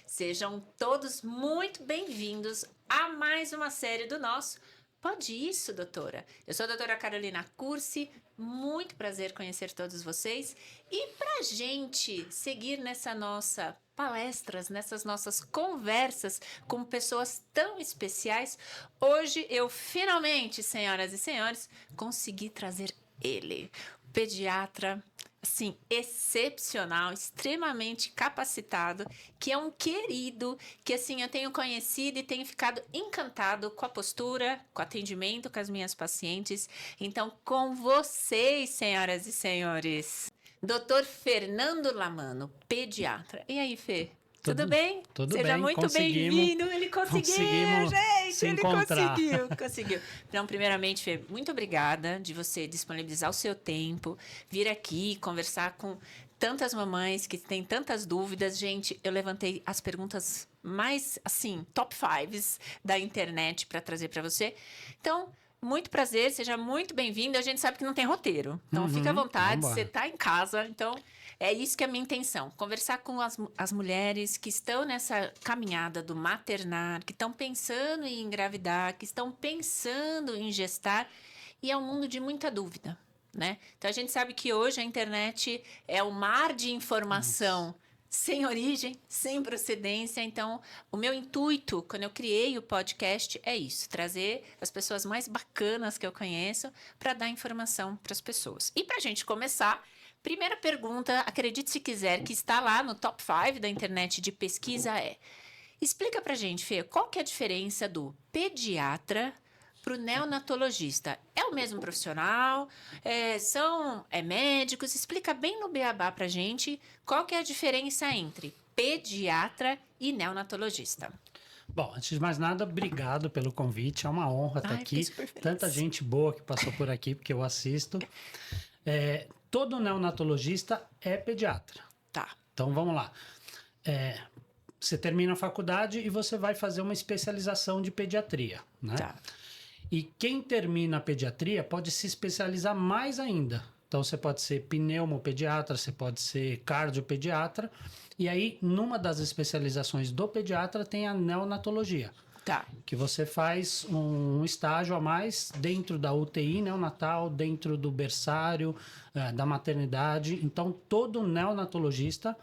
Sejam todos muito bem-vindos a mais uma série do nosso Pode Isso, doutora. Eu sou a doutora Carolina Cursi, muito prazer conhecer todos vocês. E para a gente seguir nessa nossa palestras, nessas nossas conversas com pessoas tão especiais, hoje eu finalmente, senhoras e senhores, consegui trazer ele, o pediatra, assim, excepcional, extremamente capacitado, que é um querido, que assim eu tenho conhecido e tenho ficado encantado com a postura, com o atendimento com as minhas pacientes. Então, com vocês, senhoras e senhores, Dr. Fernando Lamano, pediatra. E aí, Fê? Tudo bem? Tudo Seja bem, muito bem-vindo. Ele conseguiu, gente! se Ele encontrar. conseguiu. Então, primeiramente, Fê, muito obrigada de você disponibilizar o seu tempo, vir aqui conversar com tantas mamães que têm tantas dúvidas. Gente, eu levantei as perguntas mais, assim, top 5 da internet para trazer para você. Então, muito prazer, seja muito bem-vindo. A gente sabe que não tem roteiro, então fica à vontade, vambora. você está em casa, então é isso que é a minha intenção, conversar com as mulheres que estão nessa caminhada do maternar, que estão pensando em engravidar, que estão pensando em gestar, e é um mundo de muita dúvida, né? Então a gente sabe que hoje a internet é um mar de informação sem origem, sem procedência. Então, o meu intuito, quando eu criei o podcast, é isso: trazer as pessoas mais bacanas que eu conheço para dar informação para as pessoas. E para a gente começar, primeira pergunta, acredite se quiser, que está lá no top 5 da internet de pesquisa é: explica para a gente, Fê, qual que é a diferença do pediatra para o neonatologista? É o mesmo profissional? São médicos? Explica bem no beabá para a gente qual que é a diferença entre pediatra e neonatologista. Bom, antes de mais nada, obrigado pelo convite. É uma honra estar Fiquei aqui. super feliz. Tanta gente boa que passou por aqui, porque eu assisto. Todo neonatologista é pediatra. Tá. Então, vamos lá. Você termina a faculdade e você vai fazer uma especialização de pediatria, né? Tá. E quem termina a pediatria pode se especializar mais ainda. Então, você pode ser pneumopediatra, você pode ser cardiopediatra. E aí, numa das especializações do pediatra, tem a neonatologia. Tá. Que você faz um estágio a mais dentro da UTI neonatal, dentro do berçário, da maternidade. Então, todo neonatologista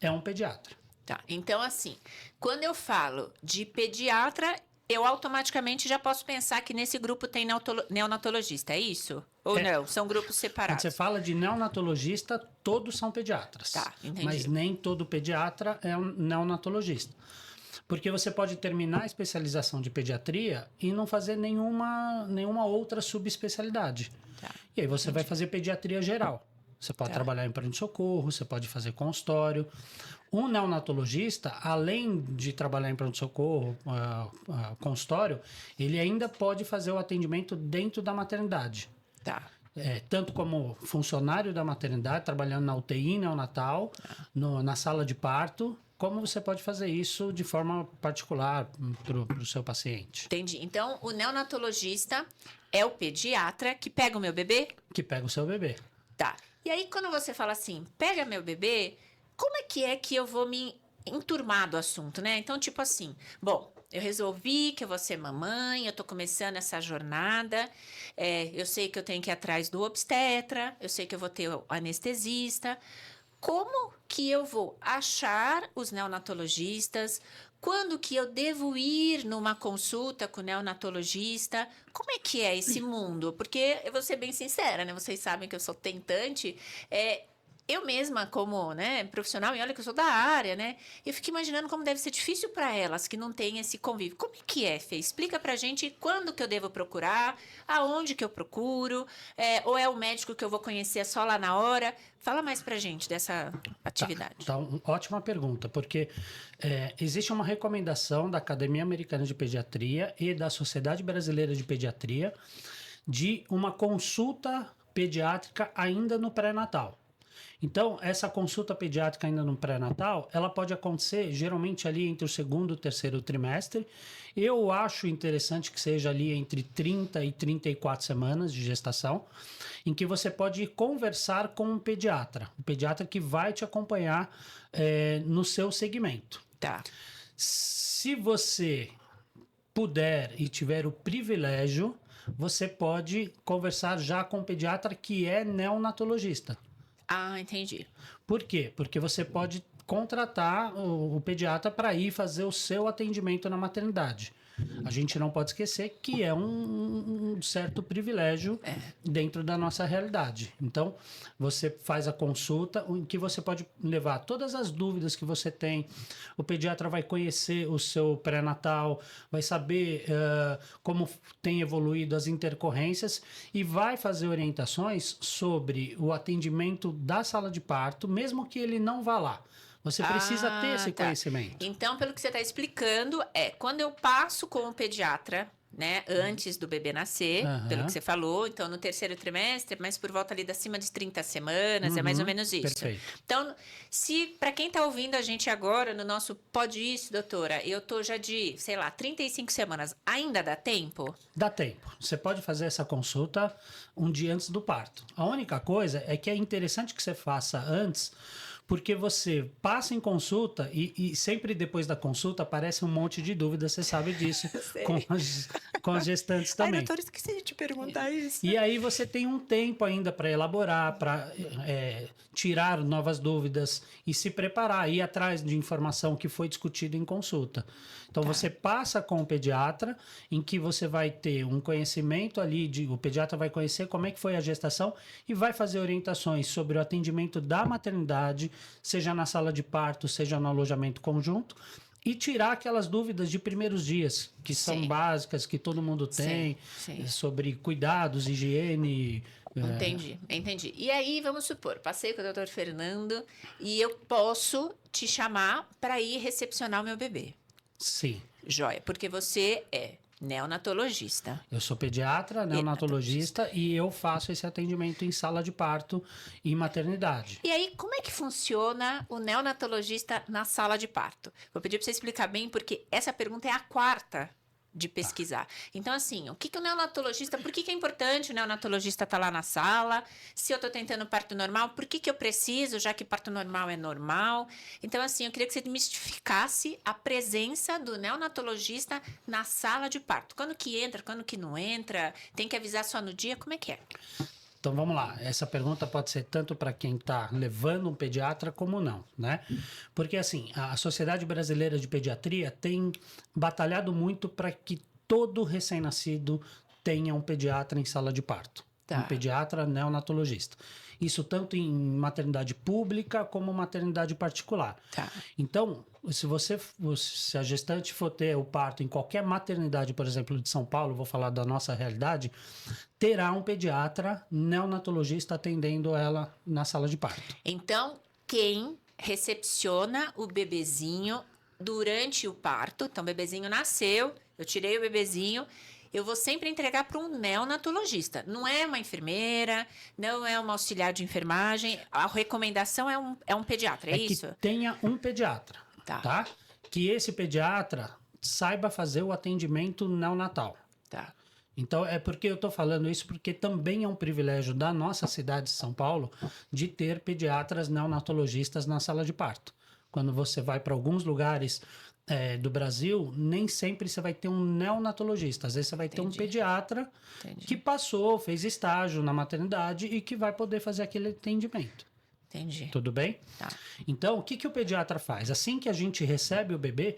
é um pediatra. Tá. Então, assim, quando eu falo de pediatra, eu automaticamente já posso pensar que nesse grupo tem neonatologista, é isso? Ou não? São grupos Quando separados? você fala de neonatologista, todos são pediatras. Tá, entendi. Mas nem todo pediatra é um neonatologista. Porque você pode terminar a especialização de pediatria e não fazer nenhuma outra subespecialidade. Tá, E aí você vai fazer pediatria geral. Você pode trabalhar em pronto-socorro, você pode fazer consultório. Um neonatologista, além de trabalhar em pronto-socorro, consultório, ele ainda pode fazer o atendimento dentro da maternidade. Tá. Tanto como funcionário da maternidade, trabalhando na UTI neonatal, na sala de parto, como você pode fazer isso de forma particular para o seu paciente. Entendi. Então, o neonatologista é o pediatra que pega o meu bebê? Que pega o seu bebê. Tá. E aí, quando você fala assim, pega meu bebê, como é que eu vou me enturmar do assunto, né? Então, tipo assim, bom, eu resolvi que eu vou ser mamãe, eu tô começando essa jornada, eu sei que eu tenho que ir atrás do obstetra, eu sei que eu vou ter o anestesista. Como que eu vou achar os neonatologistas? Quando que eu devo ir numa consulta com o neonatologista? Como é que é esse mundo? Porque eu vou ser bem sincera, né? Vocês sabem que eu sou tentante. Eu mesma, como, né, profissional, e olha que eu sou da área, né? Eu fico imaginando como deve ser difícil para elas que não têm esse convívio. Como é que é, Fê? Explica pra gente quando que eu devo procurar, aonde que eu procuro, ou é o médico que eu vou conhecer só lá na hora. Fala mais pra gente dessa atividade. Então, ótima pergunta, porque existe uma recomendação da Academia Americana de Pediatria e da Sociedade Brasileira de Pediatria de uma consulta pediátrica ainda no pré-natal. Então, essa consulta pediátrica ainda no pré-natal, ela pode acontecer geralmente ali entre o segundo e o terceiro trimestre. Eu acho interessante que seja ali entre 30 e 34 semanas de gestação, em que você pode conversar com um pediatra que vai te acompanhar no seu segmento. Tá. Se você puder e tiver o privilégio, você pode conversar já com o pediatra que é neonatologista. Ah, entendi. Por quê? Porque você pode contratar o pediatra para ir fazer o seu atendimento na maternidade. A gente não pode esquecer que é um certo privilégio dentro da nossa realidade. Então, você faz a consulta em que você pode levar todas as dúvidas que você tem. O pediatra vai conhecer o seu pré-natal, vai saber como tem evoluído as intercorrências e vai fazer orientações sobre o atendimento da sala de parto, mesmo que ele não vá lá. Você precisa ter esse conhecimento. Então, pelo que você está explicando, quando eu passo com o pediatra, né, antes do bebê nascer, pelo que você falou, então no terceiro trimestre, mas por volta ali de acima de 30 semanas, é mais ou menos isso. Perfeito. Então, se para quem está ouvindo a gente agora no nosso Pode Isso, doutora, eu tô já de, sei lá, 35 semanas, ainda dá tempo? Dá tempo. Você pode fazer essa consulta um dia antes do parto. A única coisa é que é interessante que você faça antes, porque você passa em consulta e sempre depois da consulta aparece um monte de dúvidas, você sabe disso, com as gestantes também. Ai, doutora, esqueci de te perguntar isso. E aí você tem um tempo ainda para elaborar, para tirar novas dúvidas e se preparar, ir atrás de informação que foi discutida em consulta. Então você passa com o pediatra, em que você vai ter um conhecimento ali, o pediatra vai conhecer como é que foi a gestação e vai fazer orientações sobre o atendimento da maternidade, seja na sala de parto, seja no alojamento conjunto, e tirar aquelas dúvidas de primeiros dias, que são básicas, que todo mundo tem, sobre cuidados, higiene. Entendi. E aí, vamos supor, passei com o doutor Fernando e eu posso te chamar para ir recepcionar o meu bebê. Sim. Joia, porque você é neonatologista. Eu sou pediatra, neonatologista e eu faço esse atendimento em sala de parto e maternidade. E aí, como é que funciona o neonatologista na sala de parto? Vou pedir para você explicar bem, porque essa pergunta é a quarta de pesquisar. Então, assim, o que o neonatologista... Por que é importante o neonatologista estar lá na sala? Se eu estou tentando parto normal, por que eu preciso, já que parto normal é normal? Então, assim, eu queria que você desmistificasse a presença do neonatologista na sala de parto. Quando que entra, quando que não entra? Tem que avisar só no dia? Como é que é? Então vamos lá, essa pergunta pode ser tanto para quem está levando um pediatra como não, né? Porque assim, a Sociedade Brasileira de Pediatria tem batalhado muito para que todo recém-nascido tenha um pediatra em sala de parto. Um pediatra neonatologista. Isso tanto em maternidade pública como maternidade particular. Então, se a gestante for ter o parto em qualquer maternidade, por exemplo, de São Paulo, vou falar da nossa realidade, terá um pediatra neonatologista atendendo ela na sala de parto. Então, quem recepciona o bebezinho durante o parto, então o bebezinho nasceu, eu tirei o bebezinho, eu vou sempre entregar para um neonatologista. Não é uma enfermeira, não é uma auxiliar de enfermagem. A recomendação é um pediatra, é isso? Que tenha um pediatra, tá? Que esse pediatra saiba fazer o atendimento neonatal. Então, é porque eu estou falando isso porque também é um privilégio da nossa cidade de São Paulo de ter pediatras neonatologistas na sala de parto. Quando você vai para alguns lugares do Brasil, nem sempre você vai ter um neonatologista. Às vezes você vai ter um pediatra que fez estágio na maternidade e que vai poder fazer aquele atendimento. Tudo bem? Então, o que o pediatra faz? Assim que a gente recebe o bebê,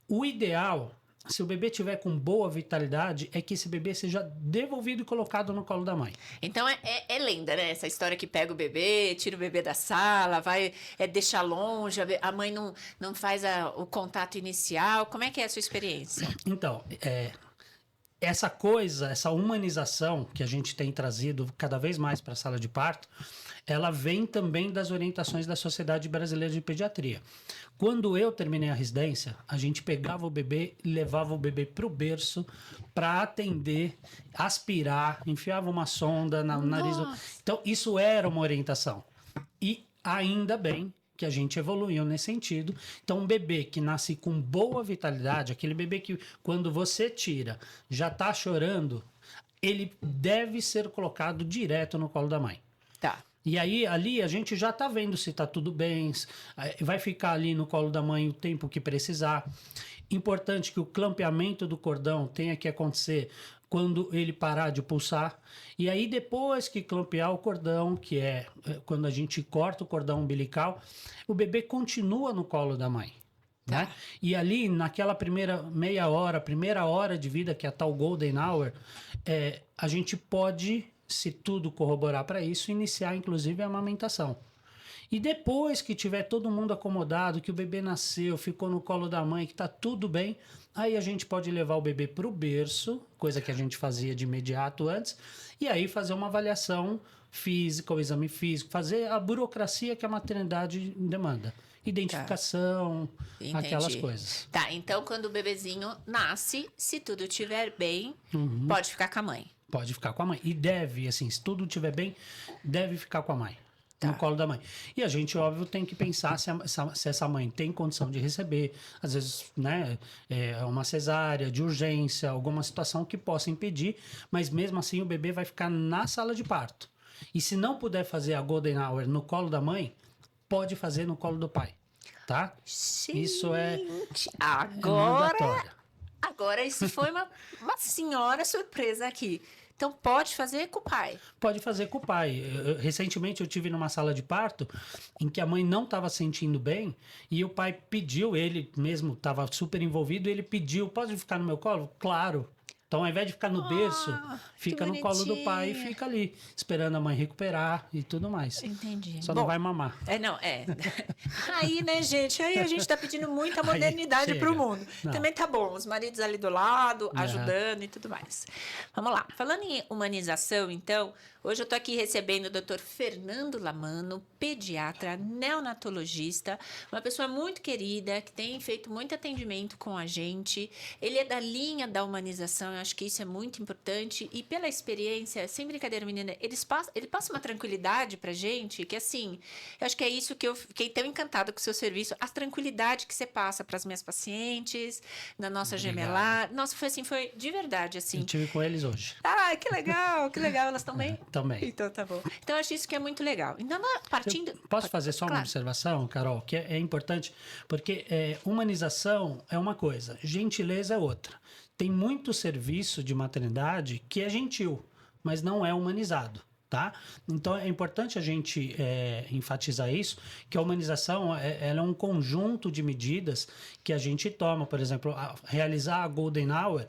o ideal, se o bebê tiver com boa vitalidade, é que esse bebê seja devolvido e colocado no colo da mãe. Então é lenda, né? Essa história que pega o bebê, tira o bebê da sala, vai deixar longe, a mãe não faz o contato inicial. Como é que é a sua experiência? Então, essa humanização que a gente tem trazido cada vez mais para a sala de parto, ela vem também das orientações da Sociedade Brasileira de Pediatria. Quando eu terminei a residência, a gente pegava o bebê e levava o bebê para o berço para atender, aspirar, enfiava uma sonda no nariz. Então, isso era uma orientação. E ainda bem que a gente evoluiu nesse sentido. Então, um bebê que nasce com boa vitalidade, aquele bebê que quando você tira já está chorando, ele deve ser colocado direto no colo da mãe. E aí, ali, a gente já está vendo se está tudo bem, vai ficar ali no colo da mãe o tempo que precisar. Importante que o clampeamento do cordão tenha que acontecer quando ele parar de pulsar. E aí, depois que clampear o cordão, que é quando a gente corta o cordão umbilical, o bebê continua no colo da mãe. Tá. Né? E ali, naquela primeira primeira hora de vida, que é a tal Golden Hour, a gente pode, se tudo corroborar para isso, iniciar inclusive a amamentação. E depois que tiver todo mundo acomodado, que o bebê nasceu, ficou no colo da mãe, que está tudo bem, aí a gente pode levar o bebê para o berço, coisa que a gente fazia de imediato antes, e aí fazer uma avaliação física, o exame físico, fazer a burocracia que a maternidade demanda. Identificação, aquelas coisas. Tá, então quando o bebezinho nasce, se tudo estiver bem, pode ficar com a mãe. Pode ficar com a mãe. E deve, assim, se tudo estiver bem, deve ficar com a mãe. Tá. No colo da mãe. E a gente, óbvio, tem que pensar se essa mãe tem condição de receber. Às vezes, né, uma cesárea de urgência, alguma situação que possa impedir, mas mesmo assim o bebê vai ficar na sala de parto. E se não puder fazer a Golden Hour no colo da mãe, pode fazer no colo do pai, tá? Gente, Isso é agora isso foi uma senhora surpresa aqui. Então pode fazer com o pai. Pode fazer com o pai. Recentemente eu tive numa sala de parto em que a mãe não estava sentindo bem e o pai pediu, ele mesmo estava super envolvido, ele pediu, pode ficar no meu colo? Claro. Então, ao invés de ficar no berço, fica no colo do pai e fica ali, esperando a mãe recuperar e tudo mais. Entendi. Só não vai mamar. Aí, né, gente? Aí a gente tá pedindo muita modernidade pro mundo. Não. Também tá bom, os maridos ali do lado, ajudando e tudo mais. Vamos lá. Falando em humanização, então, hoje eu tô aqui recebendo o Dr. Fernando Lamano, pediatra, neonatologista, uma pessoa muito querida, que tem feito muito atendimento com a gente. Ele é da linha da humanização, eu acho que isso é muito importante. E pela experiência, sem brincadeira, menina, ele passa uma tranquilidade pra gente, que assim, eu acho que é isso que eu fiquei tão encantada com o seu serviço, a tranquilidade que você passa para as minhas pacientes, na nossa gemelar. Nossa, foi de verdade, assim. Eu tive com eles hoje. Ah, que legal, elas estão bem? Também. Então tá bom. Então eu acho isso que é muito legal. Então, partindo... Posso fazer só uma observação, Carol, que é importante, porque humanização é uma coisa, gentileza é outra. Tem muito serviço de maternidade que é gentil, mas não é humanizado. Tá? Então é importante a gente enfatizar isso, que a humanização ela é um conjunto de medidas que a gente toma, por exemplo, realizar a Golden Hour,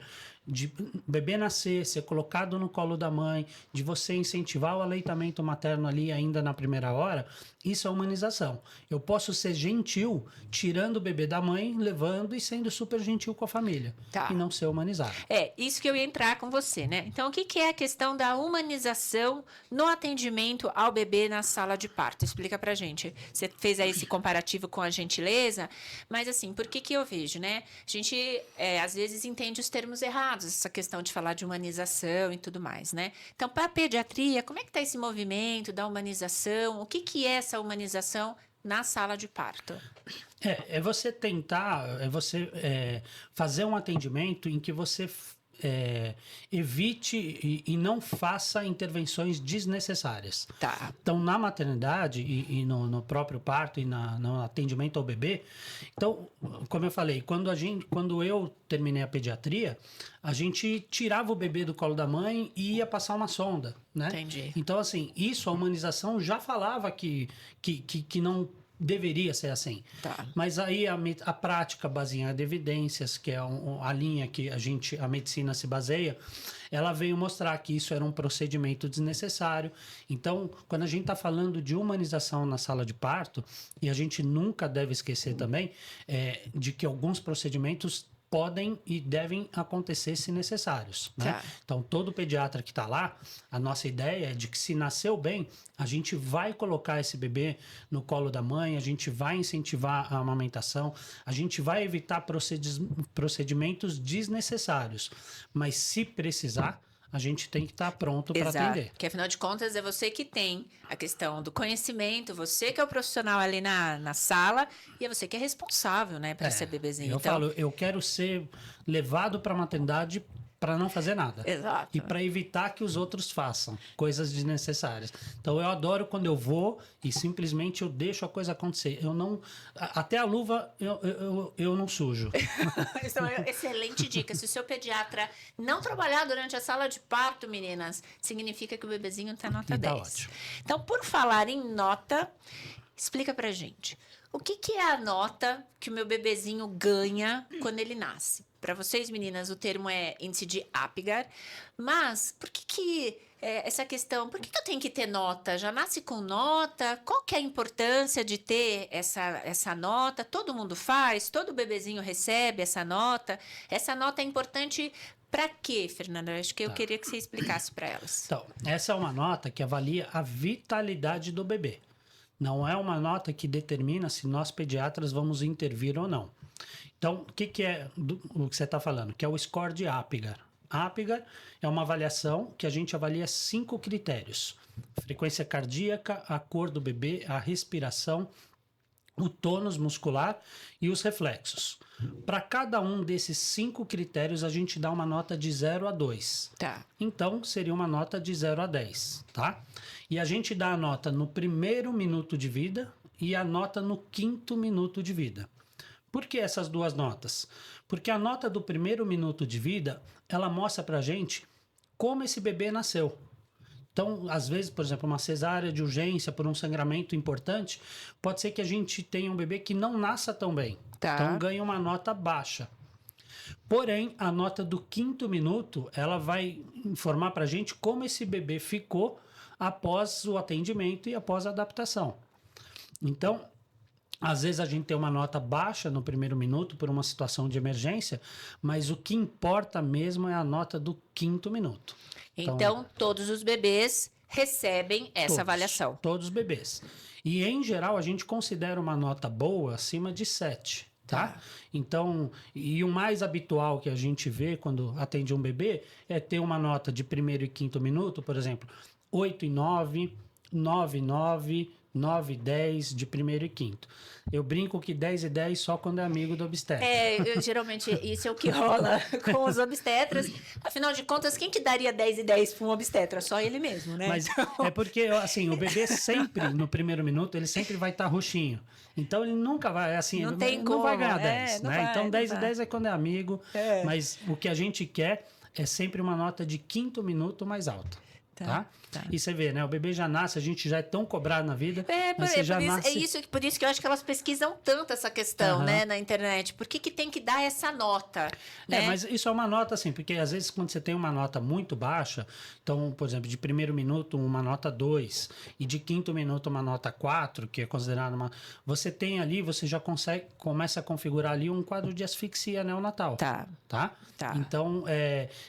de bebê nascer, ser colocado no colo da mãe, de você incentivar o aleitamento materno ali ainda na primeira hora, isso é humanização. Eu posso ser gentil tirando o bebê da mãe, levando e sendo super gentil com a família. Tá. E não ser humanizado. Isso que eu ia entrar com você, né? Então, o que é a questão da humanização no atendimento ao bebê na sala de parto? Explica pra gente. Você fez aí esse comparativo com a gentileza, mas assim, por que eu vejo, né? A gente, às vezes, entende os termos errados, essa questão de falar de humanização e tudo mais, né? Então, para a pediatria, como é que está esse movimento da humanização? O que é essa humanização na sala de parto? É você tentar, fazer um atendimento em que você evite e não faça intervenções desnecessárias. Tá. Então, na maternidade e no próprio parto e no atendimento ao bebê, então, como eu falei, quando eu terminei a pediatria, a gente tirava o bebê do colo da mãe e ia passar uma sonda, né? Entendi. Então, assim, a humanização já falava que não deveria ser assim. Tá. Mas aí a prática baseada em evidências, que é a linha que a medicina se baseia, ela veio mostrar que isso era um procedimento desnecessário. Então, quando a gente está falando de humanização na sala de parto, e a gente nunca deve esquecer também de que alguns procedimentos podem e devem acontecer se necessários, né? Tá. Então, todo pediatra que está lá, a nossa ideia é de que se nasceu bem, a gente vai colocar esse bebê no colo da mãe, a gente vai incentivar a amamentação, a gente vai evitar procedimentos desnecessários. Mas se precisar, a gente tem que estar pronto para atender. Porque, afinal de contas, é você que tem a questão do conhecimento, você que é o profissional ali na sala e é você que é responsável, né, para esse bebezinho. Eu falo, eu quero ser levado para a maternidade para não fazer nada. Exato. E para evitar que os outros façam coisas desnecessárias. Então eu adoro quando eu vou e simplesmente eu deixo a coisa acontecer. Eu não, até a luva eu não sujo. Isso é uma excelente dica. Se o seu pediatra não trabalhar durante a sala de parto, meninas, significa que o bebezinho está nota E tá 10. ótimo. Então, por falar em nota, explica pra gente. O que é a nota que o meu bebezinho ganha quando ele nasce? Para vocês, meninas, o termo é índice de Apgar. Mas por que essa questão? Por que eu tenho que ter nota? Já nasce com nota? Qual que é a importância de ter essa nota? Todo mundo faz? Todo bebezinho recebe essa nota? Essa nota é importante para quê, Fernanda? Acho que eu queria que você explicasse para elas. Então, essa é uma nota que avalia a vitalidade do bebê. Não é uma nota que determina se nós pediatras vamos intervir ou não. Então, o que é o que você está falando? Que é o score de Apgar. Apgar é uma avaliação que a gente avalia 5 critérios: frequência cardíaca, a cor do bebê, a respiração, o tônus muscular e os reflexos. Para cada um desses 5 critérios, a gente dá uma nota de 0 a 2. Tá. Então, seria uma nota de 0 a 10, tá? E a gente dá a nota no primeiro minuto de vida e a nota no 5º minuto de vida. Por que essas duas notas? Porque a nota do primeiro minuto de vida, ela mostra pra gente como esse bebê nasceu. Então, às vezes, por exemplo, uma cesárea de urgência por um sangramento importante, pode ser que a gente tenha um bebê que não nasça tão bem. Tá. Então, ganha uma nota baixa. Porém, a nota do 5º minuto, ela vai informar pra gente como esse bebê ficou após o atendimento e após a adaptação. Então, às vezes a gente tem uma nota baixa no primeiro minuto por uma situação de emergência, mas o que importa mesmo é a nota do 5º minuto. Então, todos os bebês recebem essa avaliação. Todos os bebês. E, em geral, a gente considera uma nota boa acima de 7. Tá? Então, e o mais habitual que a gente vê quando atende um bebê é ter uma nota de primeiro e 5º minuto, por exemplo, 8 e 9, 9 e 9, 9 e 10 de primeiro e 5º. Eu brinco que 10 e 10 só quando é amigo do obstetra. Geralmente isso é o que rola com os obstetras. Afinal de contas, quem que daria 10 e 10 para um obstetra? Só ele mesmo, né? Mas é porque, assim, o bebê sempre, no primeiro minuto, ele sempre vai estar roxinho. Então, ele nunca vai, assim, Não ele tem não como, vai ganhar 10, né? vai, então, 10 não e vai. 10 é quando é amigo, mas o que a gente quer é sempre uma nota de 5º minuto mais alta. Tá? E você vê, né? O bebê já nasce, a gente já é tão cobrado na vida. Mas você já nasce... Por isso que eu acho que elas pesquisam tanto essa questão, né, na internet. Por que tem que dar essa nota? Né? Mas isso é uma nota, assim, porque às vezes quando você tem uma nota muito baixa, então, por exemplo, de primeiro minuto uma nota 2 e de 5º minuto uma nota 4, que é considerada uma... Você tem ali, você já começa a configurar ali um quadro de asfixia neonatal. Tá? Então,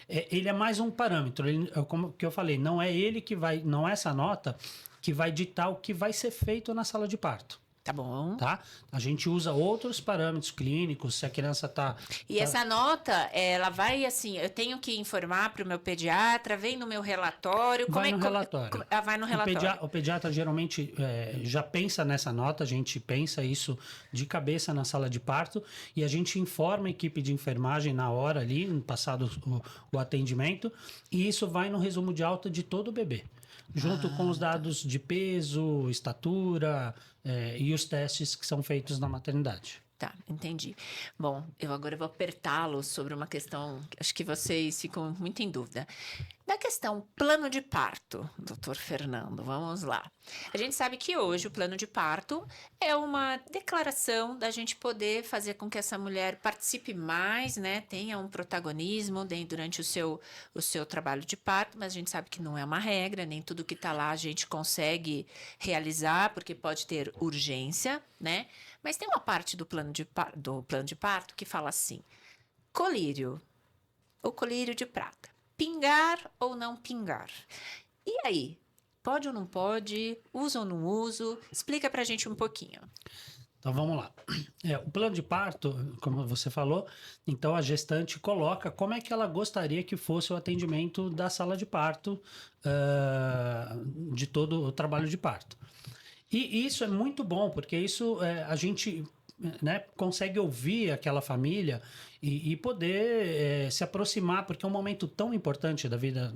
ele é mais um parâmetro. Como que eu falei, não é ele que vai, não é essa nota que vai ditar o que vai ser feito na sala de parto. Tá bom. Tá? A gente usa outros parâmetros clínicos, se a criança tá... E essa nota, ela vai assim, eu tenho que informar para o meu pediatra, vem no meu relatório... Vai no relatório. Vai no relatório. O pediatra geralmente já pensa nessa nota, a gente pensa isso de cabeça na sala de parto e a gente informa a equipe de enfermagem na hora ali, no passado o atendimento, e isso vai no resumo de alta de todo o bebê. Junto com os dados de peso, estatura e os testes que são feitos na maternidade. Tá, entendi. Bom, eu agora vou apertá-lo sobre uma questão que acho que vocês ficam muito em dúvida. Da questão plano de parto, doutor Fernando, vamos lá. A gente sabe que hoje o plano de parto é uma declaração da gente poder fazer com que essa mulher participe mais, né? Tenha um protagonismo durante o seu trabalho de parto, mas a gente sabe que não é uma regra, nem tudo que está lá a gente consegue realizar, porque pode ter urgência, né? Mas tem uma parte do plano de parto que fala assim: colírio, o colírio de prata. Pingar ou não pingar? E aí? Pode ou não pode? Usa ou não uso? Explica pra gente um pouquinho. Então vamos lá. O plano de parto, como você falou, então a gestante coloca como é que ela gostaria que fosse o atendimento da sala de parto, de todo o trabalho de parto. E isso é muito bom, porque isso a gente consegue ouvir aquela família e poder se aproximar, porque é um momento tão importante da vida,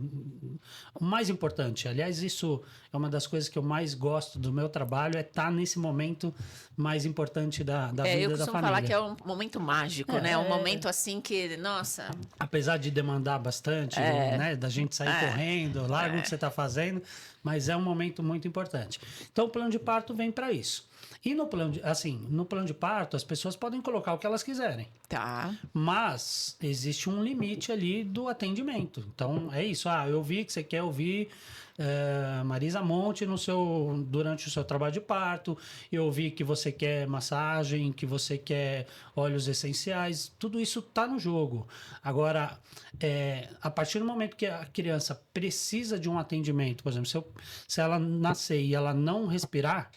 o mais importante. Aliás, isso é uma das coisas que eu mais gosto do meu trabalho, é estar nesse momento mais importante da vida da família. Eu costumo falar que é um momento mágico, né? Um momento assim que, nossa... Apesar de demandar bastante, né? Da gente sair correndo, larga o que você está fazendo, mas é um momento muito importante. Então, o plano de parto vem para isso. E no plano de parto, as pessoas podem colocar o que elas quiserem. Tá. Mas existe um limite ali do atendimento. Então, é isso. Eu vi que você quer ouvir Marisa Monte durante o seu trabalho de parto. Eu vi que você quer massagem, que você quer óleos essenciais. Tudo isso está no jogo. Agora, a partir do momento que a criança precisa de um atendimento, por exemplo, se ela nascer e ela não respirar,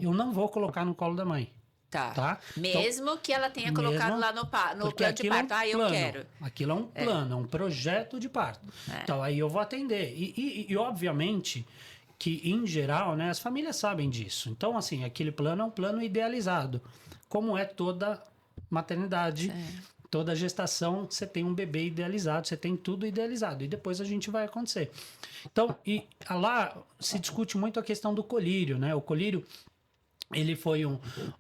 eu não vou colocar no colo da mãe. Tá? Mesmo então, que ela tenha colocado lá no plano de parto. Eu quero. Aquilo é um plano, é um projeto de parto. Então, aí eu vou atender. E obviamente, que em geral, né, as famílias sabem disso. Então, assim, aquele plano é um plano idealizado. Como é toda maternidade, toda gestação, você tem um bebê idealizado, você tem tudo idealizado. E depois a gente vai acontecer. Então, lá se discute muito a questão do colírio, né? O colírio... Ele foi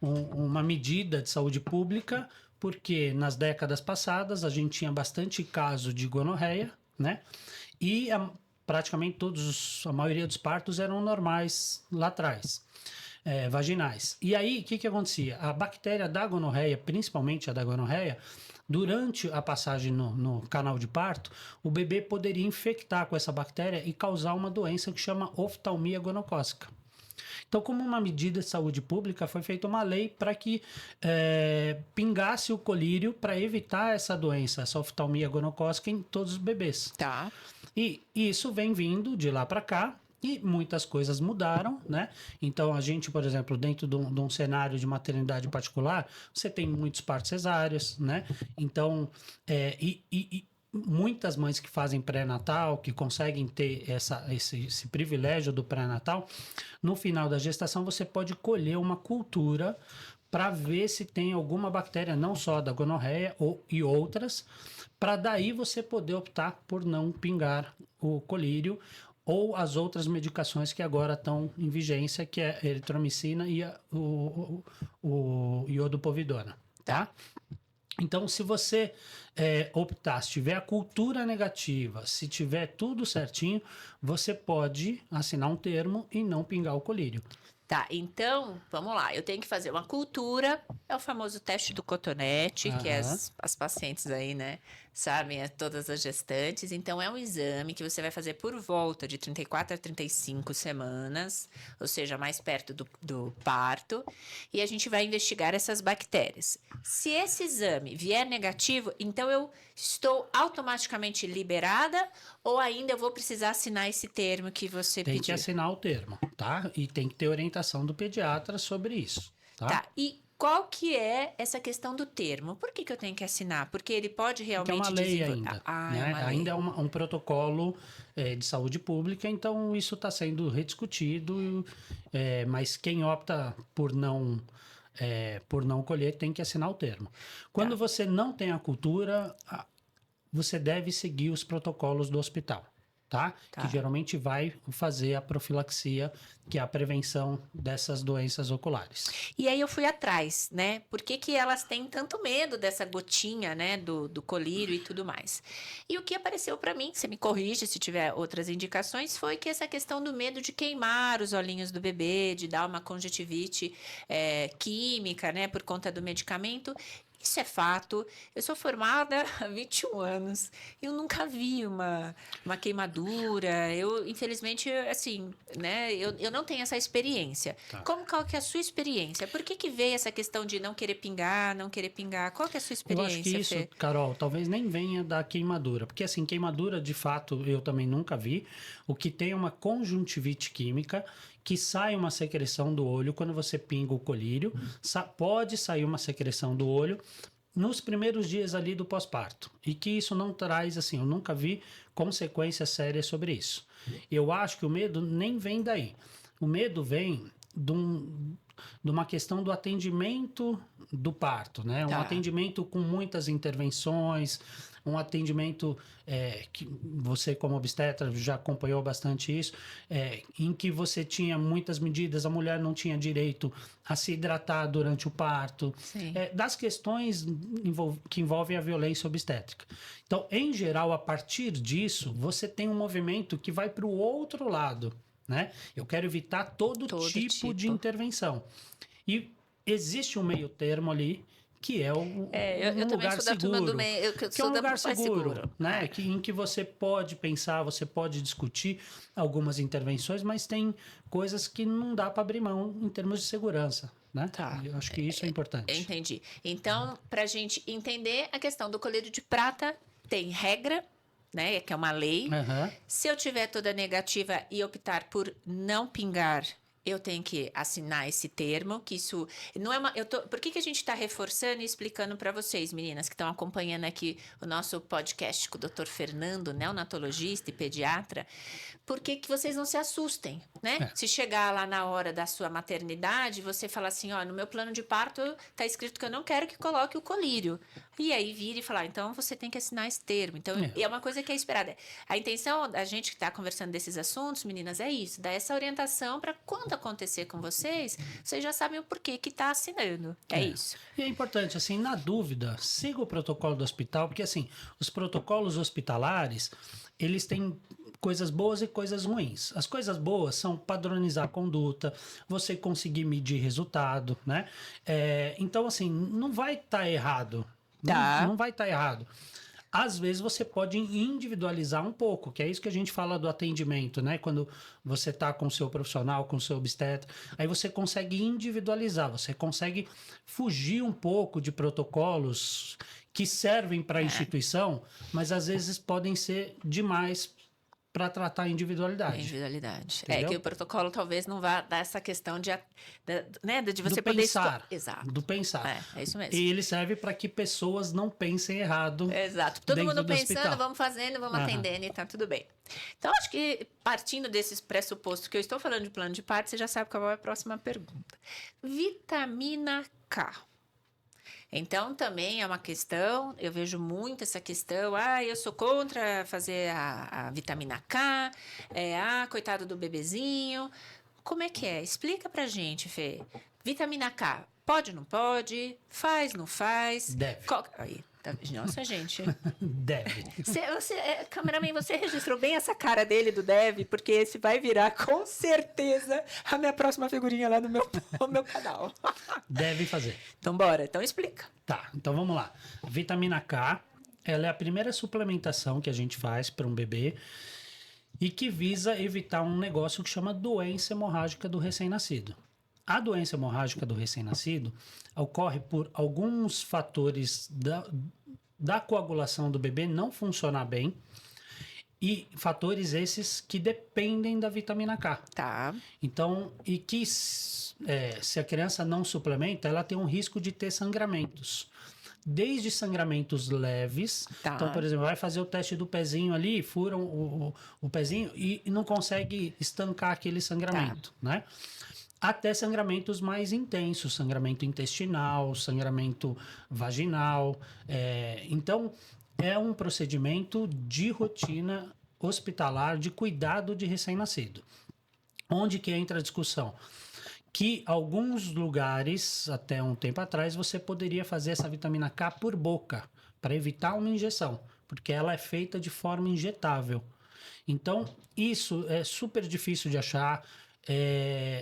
uma medida de saúde pública, porque nas décadas passadas a gente tinha bastante caso de gonorreia, né? E praticamente a maioria dos partos eram normais lá atrás, vaginais. E aí, o que acontecia? A bactéria da gonorreia, principalmente a da gonorreia, durante a passagem no canal de parto, o bebê poderia infectar com essa bactéria e causar uma doença que chama oftalmia gonocócica. Então, como uma medida de saúde pública, foi feita uma lei para que pingasse o colírio para evitar essa doença, essa oftalmia gonocócica em todos os bebês. Tá. E isso vem vindo de lá para cá e muitas coisas mudaram, né? Então, a gente, por exemplo, dentro de um cenário de maternidade particular, você tem muitos partos cesáreos, né? Então, muitas mães que fazem pré-natal, que conseguem ter esse privilégio do pré-natal, no final da gestação você pode colher uma cultura para ver se tem alguma bactéria, não só da gonorreia e outras, para daí você poder optar por não pingar o colírio ou as outras medicações que agora estão em vigência, que é a eritromicina e o iodopovidona, tá? Então, se você optar, se tiver a cultura negativa, se tiver tudo certinho, você pode assinar um termo e não pingar o colírio. Tá, então, vamos lá. Eu tenho que fazer uma cultura, é o famoso teste do cotonete, que as pacientes aí, né, sabem, todas as gestantes. Então, é um exame que você vai fazer por volta de 34 a 35 semanas, ou seja, mais perto do parto, e a gente vai investigar essas bactérias. Se esse exame vier negativo, então eu estou automaticamente liberada ou ainda eu vou precisar assinar esse termo que você pediu? Tem que assinar o termo, tá? E tem que ter orientação do pediatra sobre isso, tá? Tá, e qual que é essa questão do termo? Por que eu tenho que assinar? Porque ele pode realmente... Porque é uma lei ainda, né? É uma lei. Ainda é um protocolo de saúde pública, então isso está sendo rediscutido, mas quem opta por não colher tem que assinar o termo. Quando você não tem a cultura, você deve seguir os protocolos do hospital, tá? Que geralmente vai fazer a profilaxia, que é a prevenção dessas doenças oculares. E aí eu fui atrás, né? Por que elas têm tanto medo dessa gotinha, né? Do colírio e tudo mais. E o que apareceu para mim, você me corrige se tiver outras indicações, foi que essa questão do medo de queimar os olhinhos do bebê, de dar uma conjuntivite química, né? Por conta do medicamento. Isso é fato. Eu sou formada há 21 anos. Eu nunca vi uma queimadura. Eu, infelizmente, assim, né? Eu não tenho essa experiência. Tá. Qual que é a sua experiência? Por que veio essa questão de não querer pingar, não querer pingar? Qual que é a sua experiência, Eu acho que isso, Fê? Carol, talvez nem venha da queimadura. Porque, assim, queimadura, de fato, eu também nunca vi. O que tem é uma conjuntivite química, que sai uma secreção do olho quando você pinga o colírio. Pode sair uma secreção do olho nos primeiros dias ali do pós-parto. E que isso não traz, assim, eu nunca vi consequências sérias sobre isso. Eu acho que o medo nem vem daí. O medo vem de uma questão do atendimento do parto, né? Um Tá. atendimento com muitas intervenções, um atendimento que você, como obstetra, já acompanhou bastante isso, em que você tinha muitas medidas, a mulher não tinha direito a se hidratar durante o parto, Sim. das questões que envolvem a violência obstétrica. Então, em geral, a partir disso, você tem um movimento que vai para o outro lado, né? Eu quero evitar todo tipo de intervenção. E existe um meio termo ali, que é eu também lugar sou da turma seguro, do meio, que é um lugar seguro, né? Em que você pode pensar, você pode discutir algumas intervenções, mas tem coisas que não dá para abrir mão em termos de segurança, né? Tá. Eu acho que isso é importante. Entendi. Então, para a gente entender a questão do colírio de prata, tem regra, né? Que é uma lei. Se eu tiver toda negativa e optar por não pingar, eu tenho que assinar esse termo, que isso não é uma... por que a gente está reforçando e explicando para vocês, meninas, que estão acompanhando aqui o nosso podcast com o Dr. Fernando, neonatologista e pediatra, por que vocês não se assustem, né? Se chegar lá na hora da sua maternidade, você fala assim, ó, no meu plano de parto está escrito que eu não quero que coloque o colírio. E aí vira e falar, então você tem que assinar esse termo. Então, é uma coisa que é esperada. A intenção da gente que está conversando desses assuntos, meninas, é isso, dar essa orientação para quando acontecer com vocês, vocês já sabem o porquê que está assinando. É isso. E é importante, assim, na dúvida, siga o protocolo do hospital, porque, assim, os protocolos hospitalares, eles têm coisas boas e coisas ruins. As coisas boas são padronizar a conduta, você conseguir medir resultado, né? Então, assim, não vai estar errado. Tá. Não vai estar errado. Às vezes você pode individualizar um pouco, que é isso que a gente fala do atendimento, né? Quando você está com o seu profissional, com o seu obstetra, aí você consegue individualizar, você consegue fugir um pouco de protocolos que servem para a instituição, mas às vezes podem ser demais para tratar a individualidade. Individualidade. Entendeu? Que o protocolo talvez não vá dar essa questão de você do poder... pensar. Exato. Do pensar. É isso mesmo. E ele serve para que pessoas não pensem errado. Exato. Todo mundo pensando, hospital. vamos fazendo, vamos atendendo e tá tudo bem. Então, acho que partindo desses pressupostos que eu estou falando de plano de parto, você já sabe qual é a próxima pergunta. Vitamina K. Então, também é uma questão, eu vejo muito essa questão, eu sou contra fazer a vitamina K, coitado do bebezinho. Como é que é? Explica pra gente, Fê. Vitamina K, pode, não pode? Faz, não faz? Deve. Aí, nossa, gente. Deve. Cameraman, você registrou bem essa cara dele do Deve, porque esse vai virar, com certeza, a minha próxima figurinha lá no meu canal. Deve fazer. Então, bora. Então, explica. Tá, então vamos lá. A vitamina K, ela é a primeira suplementação que a gente faz para um bebê e que visa evitar um negócio que chama doença hemorrágica do recém-nascido. A doença hemorrágica do recém-nascido ocorre por alguns fatores da coagulação do bebê não funcionar bem e fatores esses que dependem da vitamina K. Tá. Então, e que se a criança não suplementa, ela tem um risco de ter sangramentos. Desde sangramentos leves. Tá. Então, por exemplo, vai fazer o teste do pezinho ali, furam o pezinho e não consegue estancar aquele sangramento, né? Até sangramentos mais intensos, sangramento intestinal, sangramento vaginal. Então, é um procedimento de rotina hospitalar de cuidado de recém-nascido. Onde que entra a discussão? Que alguns lugares, até um tempo atrás, você poderia fazer essa vitamina K por boca, para evitar uma injeção, porque ela é feita de forma injetável. Então, isso é super difícil de achar,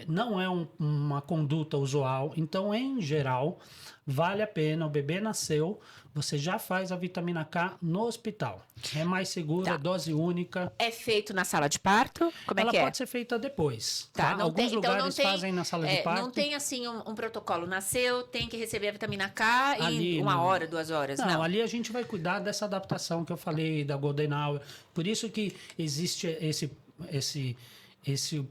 não é uma conduta usual. Então, em geral, vale a pena, o bebê nasceu, você já faz a vitamina K no hospital. É mais segura, Tá. dose única. É feito na sala de parto? Como Ela é que pode ser feita depois. Tá, Tá? não Alguns tem, então lugares não tem, fazem na sala de parto. Não tem assim um protocolo. Nasceu, tem que receber a vitamina K Ali, em 1 não. hora, 2 horas. Não, Não. ali a gente vai cuidar dessa adaptação que eu falei, da Golden Hour. Por isso que existe esse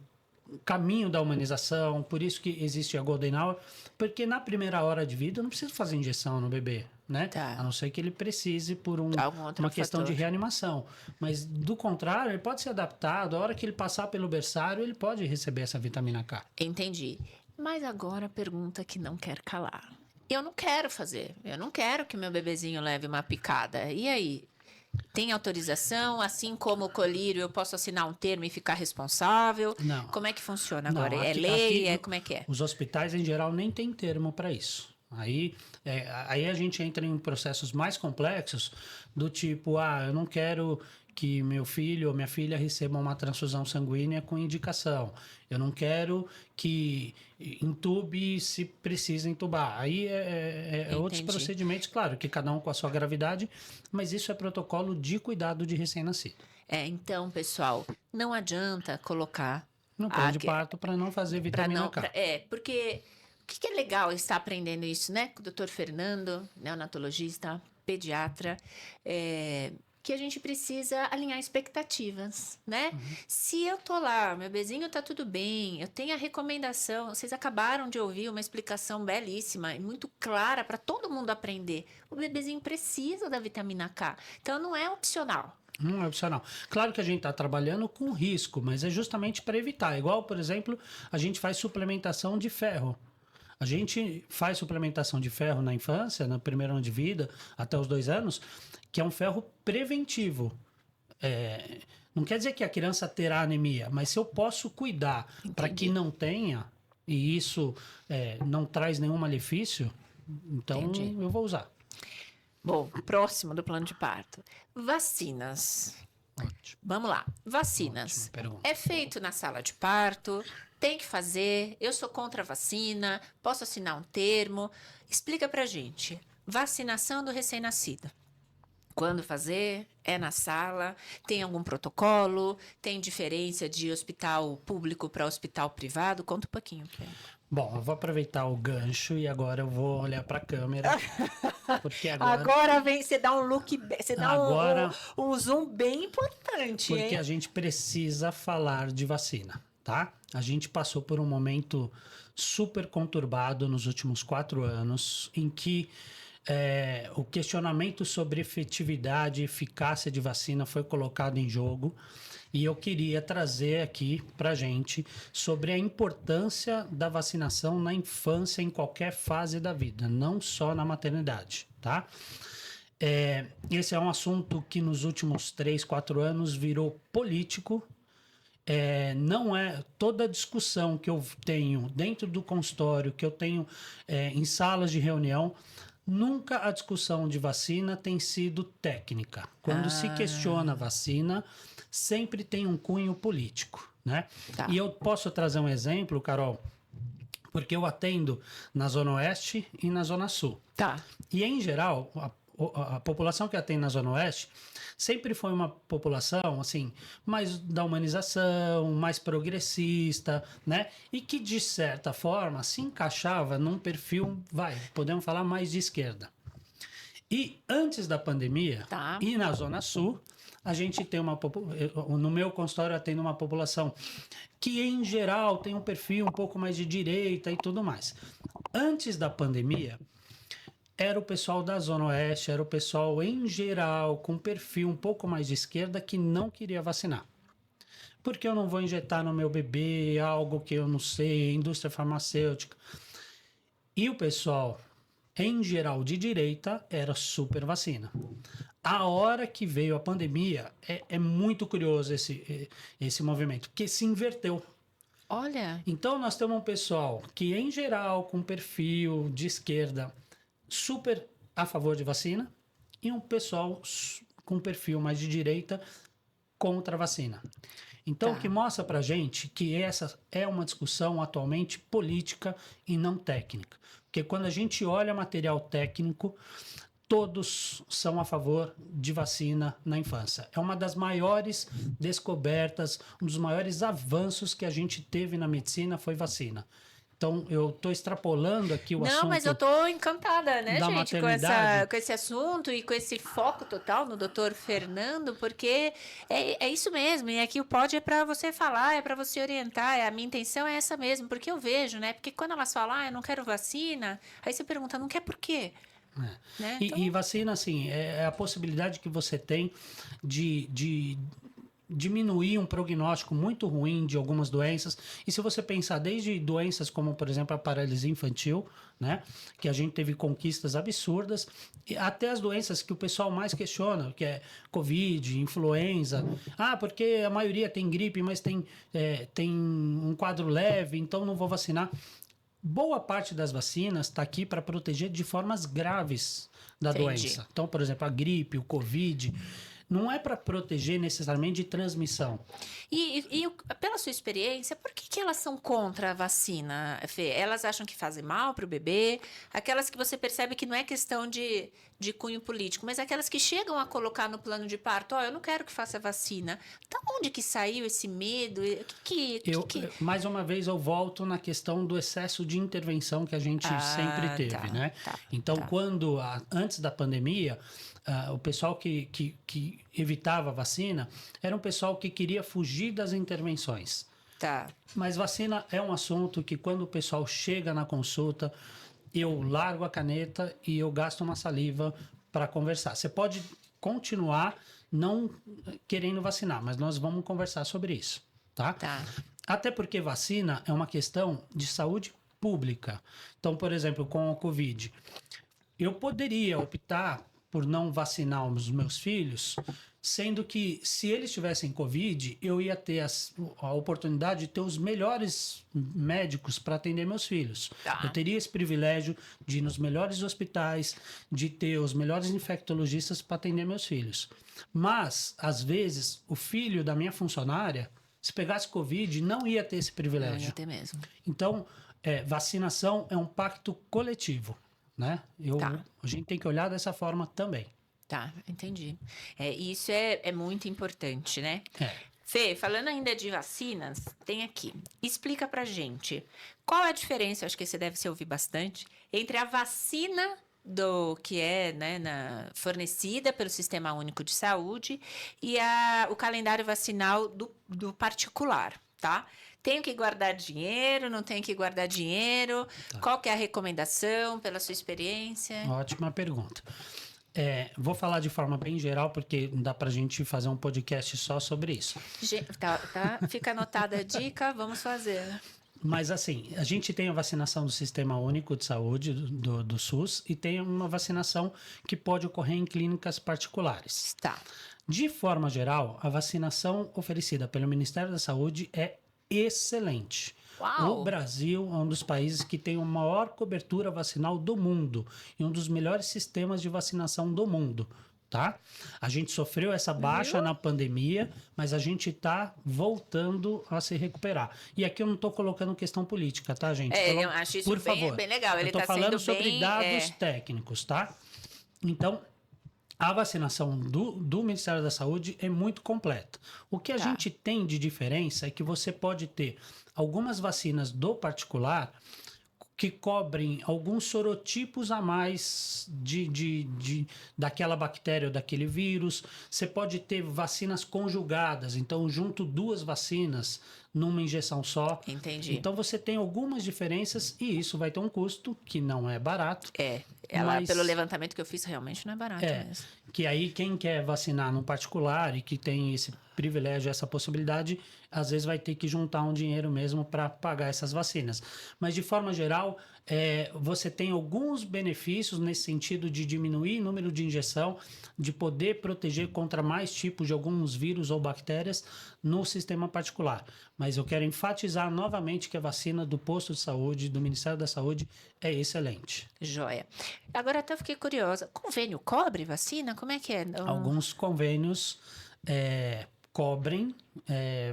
caminho da humanização, por isso que existe a Golden Hour, porque na primeira hora de vida eu não preciso fazer injeção no bebê, né? Tá. A não ser que ele precise por Algum outro uma questão fator. de reanimação. Mas, do contrário, ele pode ser adaptado. A hora que ele passar pelo berçário, ele pode receber essa vitamina K. Entendi. Mas agora a pergunta que não quer calar. Eu não quero fazer. Eu não quero que meu bebezinho leve uma picada. E aí? Tem autorização? Assim como o colírio, eu posso assinar um termo e ficar responsável? Não, Como é que funciona agora? não. É lei? Como é que é? Os hospitais em geral nem têm termo para isso. Aí a gente entra em processos mais complexos do tipo, eu não quero que meu filho ou minha filha recebam uma transfusão sanguínea com indicação. Eu não quero que entube se precisa entubar. Aí é outros Entendi. procedimentos, claro, que cada um com a sua gravidade, mas isso é protocolo de cuidado de recém-nascido. Então, pessoal, não adianta colocar No plano de parto para não fazer vitamina K. Porque o que é legal estar aprendendo isso, né? Com o doutor Fernando, neonatologista, pediatra, que a gente precisa alinhar expectativas, né? Se eu tô lá, meu bebezinho tá tudo bem, eu tenho a recomendação, vocês acabaram de ouvir uma explicação belíssima e muito clara para todo mundo aprender. O bebezinho precisa da vitamina K, então não é opcional. Não é opcional. Claro que a gente está trabalhando com risco, mas é justamente para evitar. Igual, por exemplo, a gente faz suplementação de ferro. A gente faz suplementação de ferro na infância, no primeiro ano de vida, até os 2 anos, que é um ferro preventivo. Não quer dizer que a criança terá anemia, mas se eu posso cuidar para que não tenha, e isso não traz nenhum malefício, então eu vou usar. Bom, próximo do plano de parto. Vacinas. Ótimo. Vamos lá. Vacinas. Pergunta. É feito na sala de parto? Tem que fazer? Eu sou contra a vacina? Posso assinar um termo? Explica pra gente. Vacinação do recém-nascido. Quando fazer? É na sala? Tem algum protocolo? Tem diferença de hospital público para hospital privado? Conta um pouquinho. Bom, eu vou aproveitar o gancho e agora eu vou olhar para a câmera. Porque agora vem, você dá um look, você dá um zoom bem importante. Porque a gente precisa falar de vacina, tá? A gente passou por um momento super conturbado nos últimos 4 anos, em que o questionamento sobre efetividade e eficácia de vacina foi colocado em jogo. E eu queria trazer aqui para gente sobre a importância da vacinação na infância em qualquer fase da vida, não só na maternidade, tá? Esse é um assunto que nos últimos 3, 4 anos virou político. Não é toda a discussão que eu tenho dentro do consultório, que eu tenho em salas de reunião, nunca a discussão de vacina tem sido técnica. Quando se questiona a vacina, sempre tem um cunho político, né? Tá. E eu posso trazer um exemplo, Carol, porque eu atendo na Zona Oeste e na Zona Sul. Tá. E, em geral, a população que atende na Zona Oeste sempre foi uma população, assim, mais da humanização, mais progressista, né? E que, de certa forma, se encaixava num perfil, podemos falar, mais de esquerda. E antes da pandemia, e na Zona Sul, a gente tem no meu consultório eu atendo uma população que, em geral, tem um perfil um pouco mais de direita e tudo mais. Antes da pandemia, era o pessoal da Zona Oeste, era o pessoal, em geral, com perfil um pouco mais de esquerda que não queria vacinar. Porque eu não vou injetar no meu bebê algo que eu não sei, indústria farmacêutica. E o pessoal, em geral, de direita, era super vacina. A hora que veio a pandemia, é muito curioso esse movimento, porque se inverteu. Olha. Então, nós temos um pessoal que, em geral, com perfil de esquerda, super a favor de vacina, e um pessoal com perfil mais de direita contra a vacina. Então, o que mostra pra gente que essa é uma discussão atualmente política e não técnica. Porque quando a gente olha material técnico, todos são a favor de vacina na infância. É uma das maiores descobertas, um dos maiores avanços que a gente teve na medicina foi vacina. Então, eu estou extrapolando aqui o assunto. Não, mas eu estou encantada, né, gente, com esse assunto e com esse foco total no doutor Fernando, porque é isso mesmo. E aqui o Pod é para você falar, é para você orientar. A minha intenção é essa mesmo, porque eu vejo, né? Porque quando elas falam, eu não quero vacina, aí você pergunta, não quer por quê? Né? E vacina, assim, é a possibilidade que você tem de diminuir um prognóstico muito ruim de algumas doenças. E se você pensar desde doenças como, por exemplo, a paralisia infantil, né, que a gente teve conquistas absurdas, e até as doenças que o pessoal mais questiona, que é Covid, influenza. Ah, porque a maioria tem gripe, mas tem um quadro leve, então não vou vacinar. Boa parte das vacinas está aqui para proteger de formas graves da doença. Então, por exemplo, a gripe, o Covid, não é para proteger necessariamente de transmissão. E pela sua experiência, por que elas são contra a vacina, Fê? Elas acham que fazem mal para o bebê? Aquelas que você percebe que não é questão de cunho político, mas aquelas que chegam a colocar no plano de parto, eu não quero que faça vacina. Da onde que saiu esse medo? Mais uma vez, eu volto na questão do excesso de intervenção que a gente sempre teve, né? Então, antes da pandemia, o pessoal que evitava a vacina era um pessoal que queria fugir das intervenções. Tá. Mas vacina é um assunto que, quando o pessoal chega na consulta, eu largo a caneta e eu gasto uma saliva para conversar. Você pode continuar não querendo vacinar, mas nós vamos conversar sobre isso, tá? Até porque vacina é uma questão de saúde pública. Então, por exemplo, com o Covid, eu poderia optar por não vacinar os meus filhos, sendo que, se eles tivessem Covid, eu ia ter a oportunidade de ter os melhores médicos para atender meus filhos. Eu teria esse privilégio de ir nos melhores hospitais, de ter os melhores infectologistas para atender meus filhos. Mas, às vezes, o filho da minha funcionária, se pegasse Covid, não ia ter esse privilégio. Não ia ter mesmo. Então, vacinação é um pacto coletivo, né? A gente tem que olhar dessa forma também. Tá, entendi. Isso é muito importante, né? Fê, falando ainda de vacinas, tem aqui. Explica pra gente qual é a diferença, acho que você deve se ouvir bastante, entre a vacina que é, né, fornecida pelo Sistema Único de Saúde e o calendário vacinal do particular, tá? Tenho que guardar dinheiro, não tenho que guardar dinheiro? Qual que é a recomendação, pela sua experiência? Ótima pergunta. Vou falar de forma bem geral, porque dá pra gente fazer um podcast só sobre isso. Tá. Fica anotada a dica, vamos fazer. Mas assim, a gente tem a vacinação do Sistema Único de Saúde, do SUS, e tem uma vacinação que pode ocorrer em clínicas particulares. Tá. De forma geral, a vacinação oferecida pelo Ministério da Saúde é excelente. Uau. O Brasil é um dos países que tem a maior cobertura vacinal do mundo e um dos melhores sistemas de vacinação do mundo, tá? A gente sofreu essa baixa na pandemia, mas a gente está voltando a se recuperar. E aqui eu não estou colocando questão política, tá, gente? Eu acho isso bem legal. Eu estou falando sobre dados técnicos, tá? Então, a vacinação do Ministério da Saúde é muito completa. O que a gente tem de diferença é que você pode ter algumas vacinas do particular que cobrem alguns sorotipos a mais daquela bactéria ou daquele vírus. Você pode ter vacinas conjugadas, então junto duas vacinas numa injeção só. Entendi. Então você tem algumas diferenças e isso vai ter um custo que não é barato. Pelo levantamento que eu fiz, realmente não é barato mesmo. Que aí quem quer vacinar no particular e que tem esse privilégio, essa possibilidade, às vezes vai ter que juntar um dinheiro mesmo para pagar essas vacinas. Mas de forma geral, você tem alguns benefícios nesse sentido de diminuir o número de injeção, de poder proteger contra mais tipos de alguns vírus ou bactérias no sistema particular. Mas eu quero enfatizar novamente que a vacina do posto de saúde, do Ministério da Saúde, é excelente. Joia. Agora até fiquei curiosa. Convênio cobre vacina? Como é que é? Alguns convênios cobrem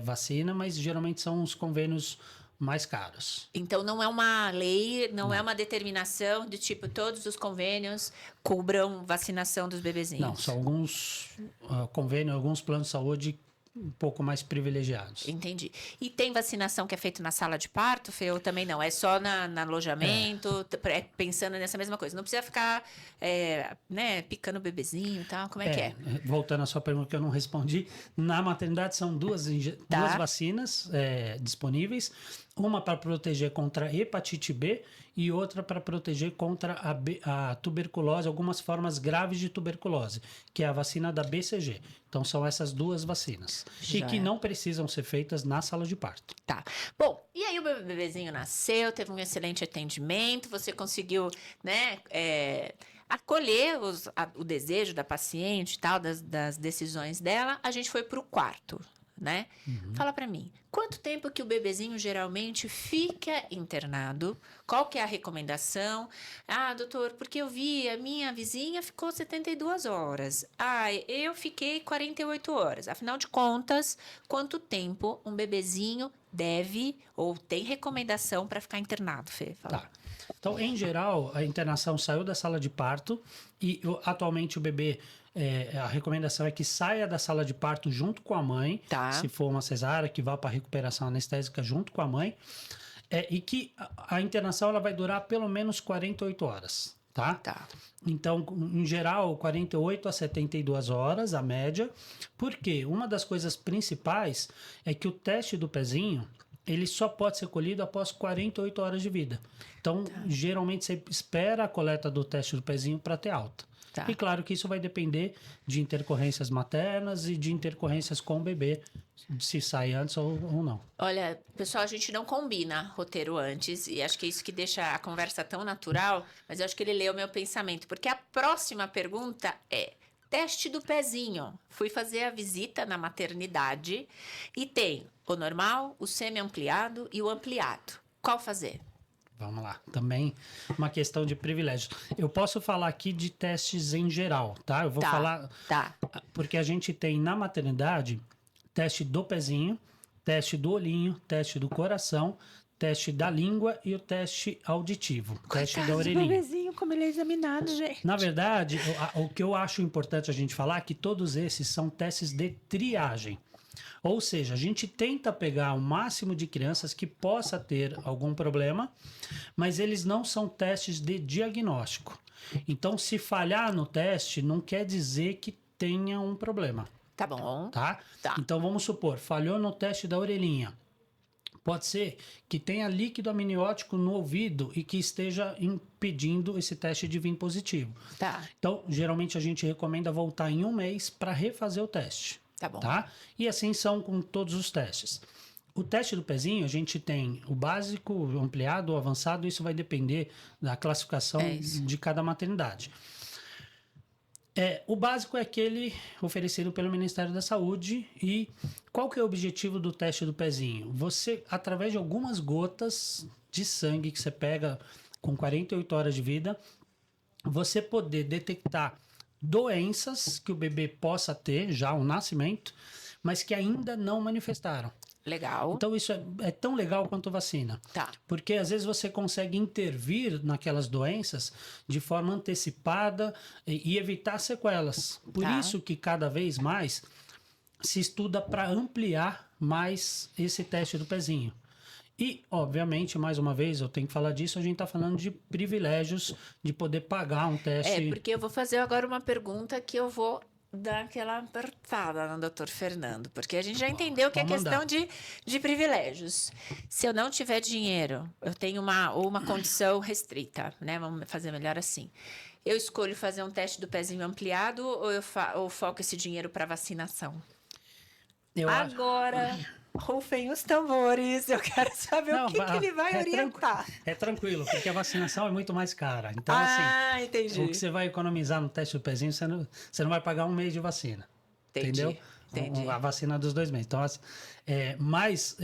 vacina, mas geralmente são os convênios mais caros. Então não é uma lei, não é uma determinação de tipo todos os convênios cobram vacinação dos bebezinhos. Não, são alguns convênios, alguns planos de saúde um pouco mais privilegiados. Entendi. E tem vacinação que é feita na sala de parto, Fê, ou também não? É só no alojamento, pensando nessa mesma coisa. Não precisa ficar picando o bebezinho e tal. Como é que é? Voltando à sua pergunta que eu não respondi, na maternidade são duas vacinas disponíveis Uma para proteger contra a hepatite B e outra para proteger contra a tuberculose, algumas formas graves de tuberculose, que é a vacina da BCG. Então, são essas duas vacinas. E que não precisam ser feitas na sala de parto. Tá. Bom, e aí o bebezinho nasceu, teve um excelente atendimento, você conseguiu, né, acolher o desejo da paciente e tal, das decisões dela. A gente foi para o quarto, né? Fala para mim, quanto tempo que o bebezinho geralmente fica internado? Qual que é a recomendação? Ah, doutor, porque eu vi a minha vizinha ficou 72 horas. Ah, eu fiquei 48 horas. Afinal de contas, quanto tempo um bebezinho deve ou tem recomendação para ficar internado, Fê? Fala. Tá. Então, em geral, a internação saiu da sala de parto e atualmente o bebê, a recomendação é que saia da sala de parto junto com a mãe, Tá. se for uma cesárea, que vá para a recuperação anestésica junto com a mãe, e que a internação ela vai durar pelo menos 48 horas, tá? Tá. Então, em geral, 48 a 72 horas, a média, porque uma das coisas principais é que o teste do pezinho, ele só pode ser colhido após 48 horas de vida. Então, geralmente, você espera a coleta do teste do pezinho para ter alta. Tá. E claro que isso vai depender de intercorrências maternas e de intercorrências com o bebê, se sai antes ou não. Olha, pessoal, a gente não combina roteiro antes, e acho que é isso que deixa a conversa tão natural, mas eu acho que ele leu o meu pensamento, porque a próxima pergunta é: teste do pezinho. Fui fazer a visita na maternidade e tem o normal, o semi-ampliado e o ampliado. Qual fazer? Vamos lá. Também uma questão de privilégio. Eu posso falar aqui de testes em geral, tá? Eu vou falar... Tá. Porque a gente tem na maternidade teste do pezinho, teste do olhinho, teste do coração, teste da língua e o teste auditivo, teste da orelhinha. O bebezinho, como ele é examinado, gente. Na verdade, o que eu acho importante a gente falar é que todos esses são testes de triagem. Ou seja, a gente tenta pegar o máximo de crianças que possa ter algum problema, mas eles não são testes de diagnóstico. Então, se falhar no teste, não quer dizer que tenha um problema. Tá bom. Tá? Tá. Então, vamos supor, falhou no teste da orelhinha. Pode ser que tenha líquido amniótico no ouvido e que esteja impedindo esse teste de vir positivo. Tá. Então, geralmente a gente recomenda voltar em um mês para refazer o teste. Tá bom. Tá? E assim são com todos os testes. O teste do pezinho, a gente tem o básico, o ampliado, o avançado, isso vai depender da classificação de cada maternidade. O básico é aquele oferecido pelo Ministério da Saúde. E qual que é o objetivo do teste do pezinho? Você, através de algumas gotas de sangue que você pega com 48 horas de vida, você poder detectar doenças que o bebê possa ter já ao nascimento, mas que ainda não manifestaram. Legal. Então isso é tão legal quanto vacina. Tá. Porque às vezes você consegue intervir naquelas doenças de forma antecipada e evitar sequelas. Por isso que cada vez mais se estuda para ampliar mais esse teste do pezinho. E, obviamente, mais uma vez, eu tenho que falar disso, a gente está falando de privilégios de poder pagar um teste. Porque eu vou fazer agora uma pergunta que eu vou dar aquela apertada no doutor Fernando, porque a gente já entendeu que é questão de privilégios. Se eu não tiver dinheiro, eu tenho uma condição restrita, né? Vamos fazer melhor assim. Eu escolho fazer um teste do pezinho ampliado ou eu foco esse dinheiro para vacinação? Agora, rufem os tambores, eu quero saber o que ele vai orientar. É tranquilo, porque a vacinação é muito mais cara. Então, assim, entendi. O que você vai economizar no teste do pezinho, você não vai pagar um mês de vacina. Entendeu? Entendi. A vacina dos 2 meses. Então, mas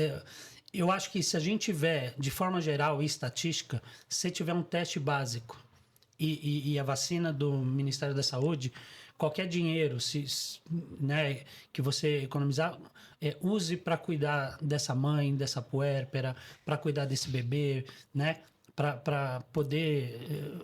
eu acho que se a gente tiver, de forma geral e estatística, se tiver um teste básico e a vacina do Ministério da Saúde, qualquer dinheiro né, que você economizar, use para cuidar dessa mãe, dessa puérpera, para cuidar desse bebê, né, para poder...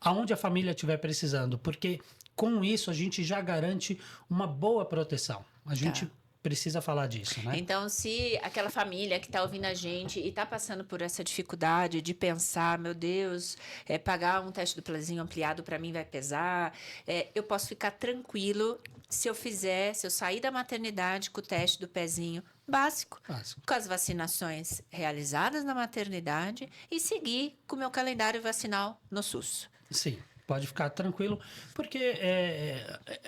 aonde a família estiver precisando. Porque com isso a gente já garante uma boa proteção. A gente precisa falar disso, né? Então, se aquela família que está ouvindo a gente e está passando por essa dificuldade de pensar, meu Deus, pagar um teste do pezinho ampliado para mim vai pesar, eu posso ficar tranquilo se eu sair da maternidade com o teste do pezinho básico, Básico. com as vacinações realizadas na maternidade e seguir com o meu calendário vacinal no SUS. Sim, pode ficar tranquilo, porque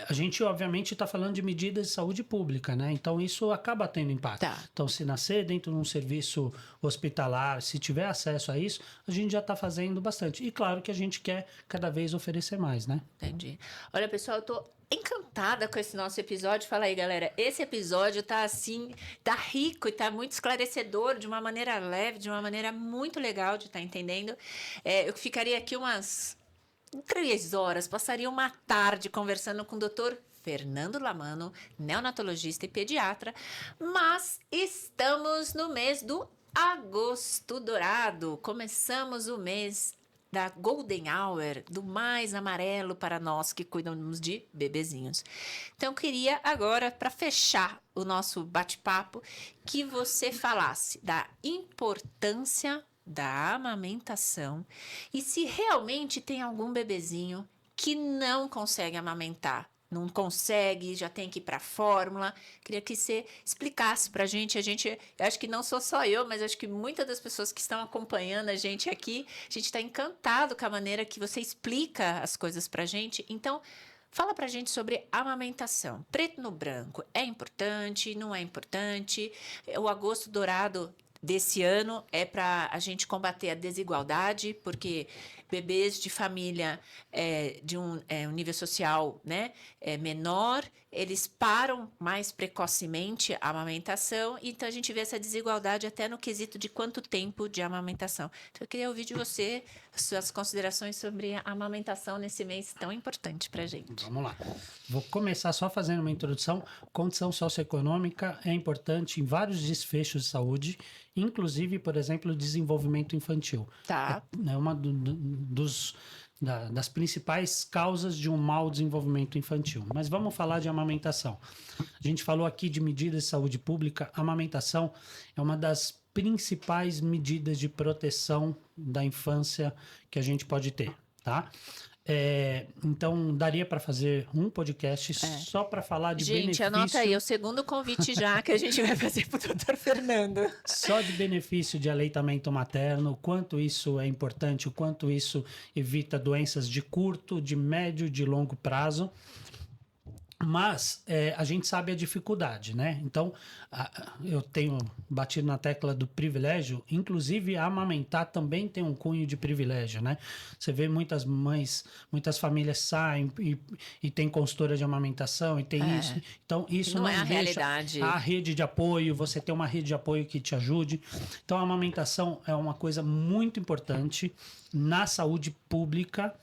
a gente, obviamente, está falando de medidas de saúde pública, né? Então, isso acaba tendo impacto. Tá. Então, se nascer dentro de um serviço hospitalar, se tiver acesso a isso, a gente já está fazendo bastante. E claro que a gente quer cada vez oferecer mais, né? Entendi. Olha, pessoal, eu tô encantada com esse nosso episódio. Fala aí, galera. Esse episódio tá assim, tá rico e tá muito esclarecedor, de uma maneira leve, de uma maneira muito legal de estar entendendo. Eu ficaria aqui umas 3 horas, passaria uma tarde conversando com o doutor Fernando Lamano, neonatologista e pediatra, mas estamos no mês do Agosto Dourado. Começamos o mês da Golden Hour, do mais amarelo para nós que cuidamos de bebezinhos. Então, eu queria agora, para fechar o nosso bate-papo, que você falasse da importância da amamentação e se realmente tem algum bebezinho que não consegue amamentar, não consegue, já tem que ir para a fórmula. Queria que você explicasse para a gente, eu acho que não sou só eu, mas acho que muitas das pessoas que estão acompanhando a gente aqui, a gente está encantado com a maneira que você explica as coisas para a gente. Então, fala pra gente sobre amamentação. Preto no branco, é importante, não é importante? O Agosto Dourado desse ano é para a gente combater a desigualdade, porque bebês de família de um nível social, né, menor, eles param mais precocemente a amamentação, então a gente vê essa desigualdade até no quesito de quanto tempo de amamentação. Então eu queria ouvir de você suas considerações sobre a amamentação nesse mês tão importante para a gente. Vamos lá. Vou começar só fazendo uma introdução. Condição socioeconômica é importante em vários desfechos de saúde, inclusive, por exemplo, o desenvolvimento infantil. Tá. É uma das principais causas de um mau desenvolvimento infantil. Mas vamos falar de amamentação. A gente falou aqui de medidas de saúde pública. A amamentação é uma das principais medidas de proteção da infância que a gente pode ter, tá? Então, daria para fazer um podcast só para falar de benefício... Gente, anota aí, é o segundo convite já que a gente vai fazer para o doutor Fernando. Só de benefício de aleitamento materno, o quanto isso é importante, o quanto isso evita doenças de curto, de médio, de longo prazo. Mas a gente sabe a dificuldade, né? Então, eu tenho batido na tecla do privilégio, inclusive amamentar também tem um cunho de privilégio, né? Você vê muitas mães, muitas famílias saem e tem consultora de amamentação e tem isso. Então, isso não é a deixa realidade. a rede de apoio, você ter uma rede de apoio que te ajude. Então, a amamentação é uma coisa muito importante na saúde pública.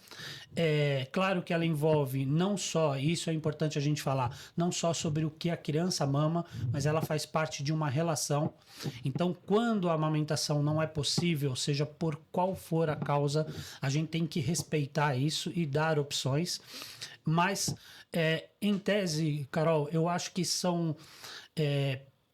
Claro que ela envolve não só, isso é importante a gente falar, não só sobre o que a criança mama, mas ela faz parte de uma relação. Então, quando a amamentação não é possível, seja por qual for a causa, a gente tem que respeitar isso e dar opções. Mas, em tese, Carol, eu acho que são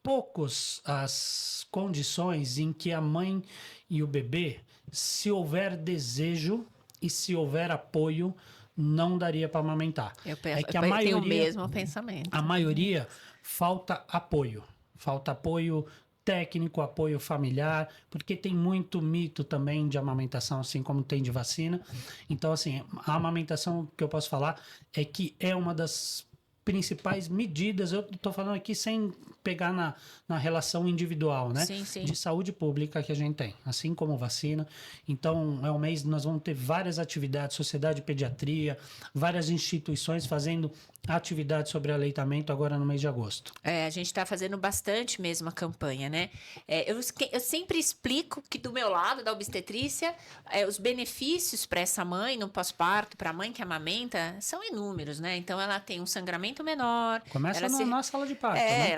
poucos as condições em que a mãe e o bebê, se houver desejo e se houver apoio, não daria para amamentar. Eu penso, que a tenho maioria, o mesmo pensamento. A maioria falta apoio. Falta apoio técnico, apoio familiar, porque tem muito mito também de amamentação, assim como tem de vacina. Então, assim, a amamentação que eu posso falar é que é uma das principais medidas, eu estou falando aqui sem pegar na relação individual, né? Sim, sim. De saúde pública que a gente tem, assim como vacina. Então, é um mês nós vamos ter várias atividades, Sociedade de Pediatria, várias instituições fazendo atividades sobre aleitamento agora no mês de agosto. A gente está fazendo bastante mesmo a campanha, né? Eu sempre explico que do meu lado, da obstetrícia, os benefícios para essa mãe no pós-parto, para a mãe que amamenta, são inúmeros, né? Então, ela tem um sangramento menor. Começa na sala de parto, né?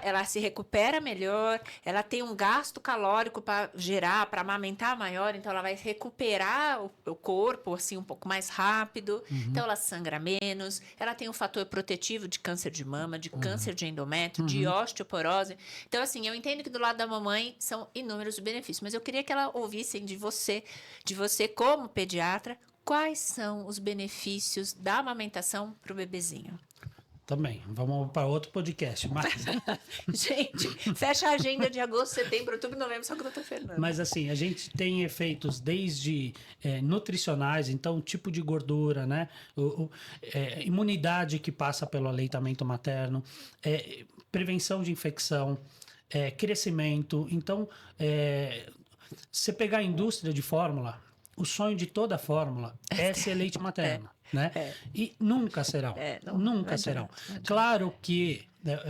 Ela se recupera melhor, ela tem um gasto calórico para gerar, para amamentar maior, então ela vai recuperar o corpo assim um pouco mais rápido, então ela sangra menos, ela tem um fator protetivo de câncer de mama, de câncer de endométrio, de osteoporose. Então, assim, eu entendo que do lado da mamãe são inúmeros os benefícios, mas eu queria que ela ouvissem de você como pediatra, quais são os benefícios da amamentação para o bebezinho. Também. Vamos para outro podcast. Mas, Gente, fecha a agenda de agosto, setembro, outubro, novembro, só com o doutor Fernando. mas assim, a gente tem efeitos desde nutricionais, então tipo de gordura, né? Imunidade que passa pelo aleitamento materno, prevenção de infecção, crescimento. Então, você pegar a indústria de fórmula, o sonho de toda fórmula é ser leite materno. Né? E nunca serão. Nunca serão. Claro que,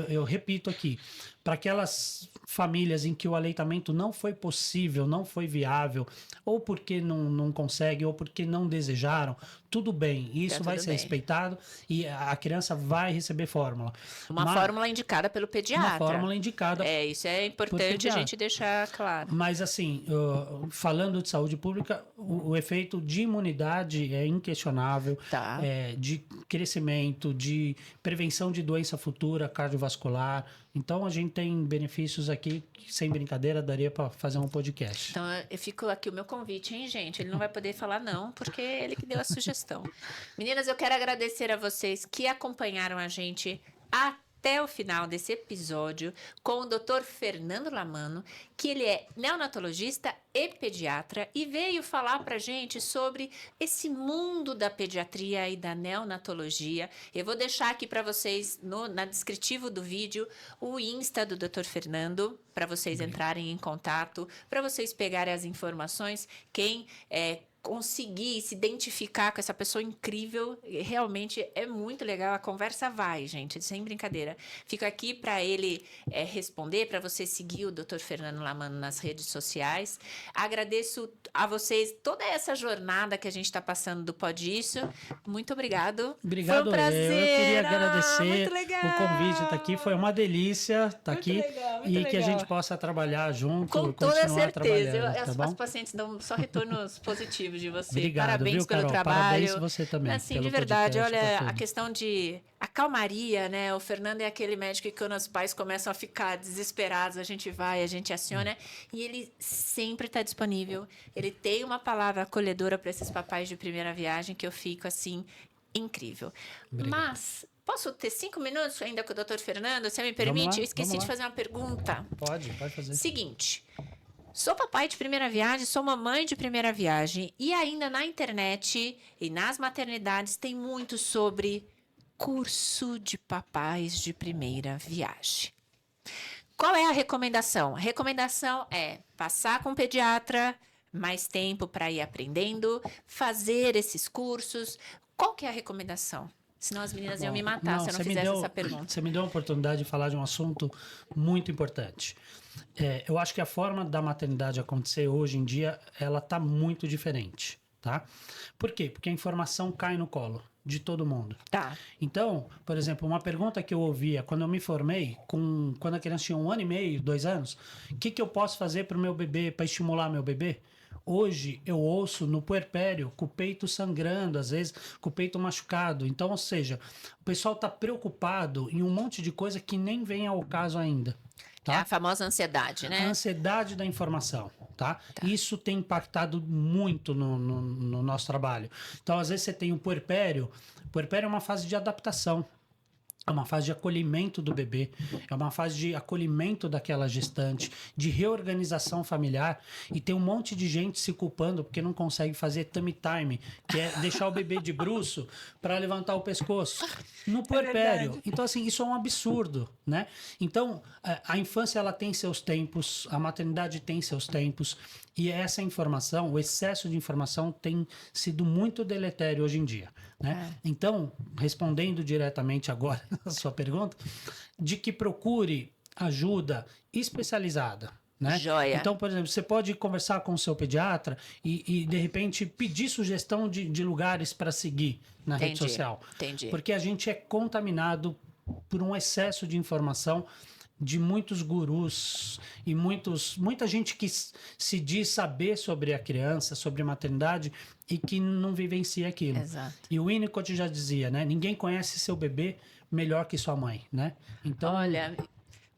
eu repito aqui, para aquelas famílias em que o aleitamento não foi possível, não foi viável, ou porque não conseguem, ou porque não desejaram, tudo bem. Isso vai ser respeitado e a criança vai receber fórmula. Uma fórmula indicada pelo pediatra. Uma fórmula indicada. Isso é importante a gente deixar claro. Mas assim, falando de saúde pública, o efeito de imunidade é inquestionável. Tá. De crescimento, de prevenção de doença futura cardiovascular. Então, a gente tem benefícios aqui que, sem brincadeira, daria para fazer um podcast. Então, eu fico aqui o meu convite, hein, gente? Ele não vai poder falar não, porque é ele que deu a sugestão. Meninas, eu quero agradecer a vocês que acompanharam a gente até o final desse episódio com o Dr. Fernando Lamano, que ele é neonatologista e pediatra e veio falar pra gente sobre esse mundo da pediatria e da neonatologia. Eu vou deixar aqui para vocês na descritivo do vídeo o Insta do Dr. Fernando para vocês entrarem em contato, para vocês pegarem as informações. Quem conseguir se identificar com essa pessoa incrível, realmente é muito legal. A conversa vai, gente, sem brincadeira. Fico aqui para ele responder, para você seguir o Dr. Fernando Lamano nas redes sociais. Agradeço a vocês toda essa jornada que a gente está passando do Pode Isso. Muito obrigado. Obrigado. Foi um prazer. Eu queria agradecer o convite estar aqui. Foi uma delícia estar aqui. Muito e legal. Que a gente possa trabalhar junto. Com toda certeza. As Tá pacientes dão só retornos positivos de você. Obrigado, parabéns pelo Carol? trabalho. Parabéns você também. Assim, de verdade, olha, a questão de a calmaria, né? O Fernando é aquele médico que quando os pais começam a ficar desesperados, a gente vai, a gente aciona e ele sempre está disponível. Ele tem uma palavra acolhedora para esses papais de primeira viagem que eu fico assim, incrível. Obrigado. Mas posso ter 5 minutos ainda com o Dr. Fernando? Você me permite? Eu esqueci de fazer uma pergunta. Pode fazer. Seguinte. Sou papai de primeira viagem, sou mamãe de primeira viagem e ainda na internet e nas maternidades tem muito sobre curso de papais de primeira viagem. Qual é a recomendação? A recomendação é passar com o pediatra, mais tempo para ir aprendendo, fazer esses cursos. Qual que é a recomendação? Senão as meninas iam me matar se eu não fizesse essa pergunta. Você me deu a oportunidade de falar de um assunto muito importante. Eu acho que a forma da maternidade acontecer hoje em dia, ela está muito diferente, tá? Por quê? Porque a informação cai no colo de todo mundo. Tá. Então, por exemplo, uma pergunta que eu ouvia quando eu me formei, quando a criança tinha 1 ano e meio, 2 anos, o que eu posso fazer para o meu bebê, para estimular meu bebê? Hoje eu ouço no puerpério com o peito sangrando, às vezes com o peito machucado. Então, ou seja, o pessoal está preocupado em um monte de coisa que nem vem ao caso ainda. Tá? É a famosa ansiedade, né? A ansiedade da informação, tá? Isso tem impactado muito no nosso trabalho. Então, às vezes você tem o puerpério. O puerpério é uma fase de adaptação. É uma fase de acolhimento do bebê, é uma fase de acolhimento daquela gestante, de reorganização familiar, e tem um monte de gente se culpando porque não consegue fazer tummy time, que é deixar o bebê de bruço para levantar o pescoço no puerpério. Então, assim, isso é um absurdo, né? Então, a infância ela tem seus tempos, a maternidade tem seus tempos, e essa informação, o excesso de informação tem sido muito deletério hoje em dia, né? Então, respondendo diretamente agora a sua pergunta, de que procure ajuda especializada, né? Joia. Então, por exemplo, você pode conversar com o seu pediatra e de repente, pedir sugestão de lugares para seguir na rede social. Entendi. Porque a gente é contaminado por um excesso de informação de muitos gurus e muita gente que se diz saber sobre a criança, sobre a maternidade e que não vivencia aquilo. Exato. E o Winnicott já dizia, né? Ninguém conhece seu bebê melhor que sua mãe, né? Então, olha,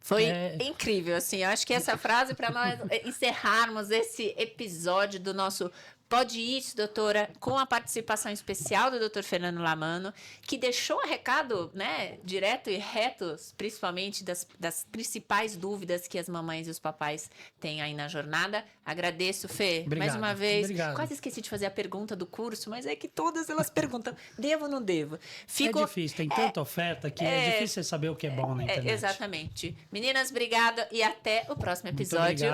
foi incrível, assim. Eu acho que essa frase para nós encerrarmos esse episódio do nosso Pode isso, doutora, com a participação especial do doutor Fernando Lamano, que deixou um recado, né, direto e reto, principalmente das principais dúvidas que as mamães e os papais têm aí na jornada. Agradeço, Fê, Obrigado, mais uma vez. obrigado. Quase esqueci de fazer a pergunta do curso, mas é que todas elas perguntam, devo ou não devo? É difícil, tem tanta oferta que é difícil você saber o que é bom na internet. Exatamente. Meninas, obrigada e até o próximo Muito episódio. obrigado.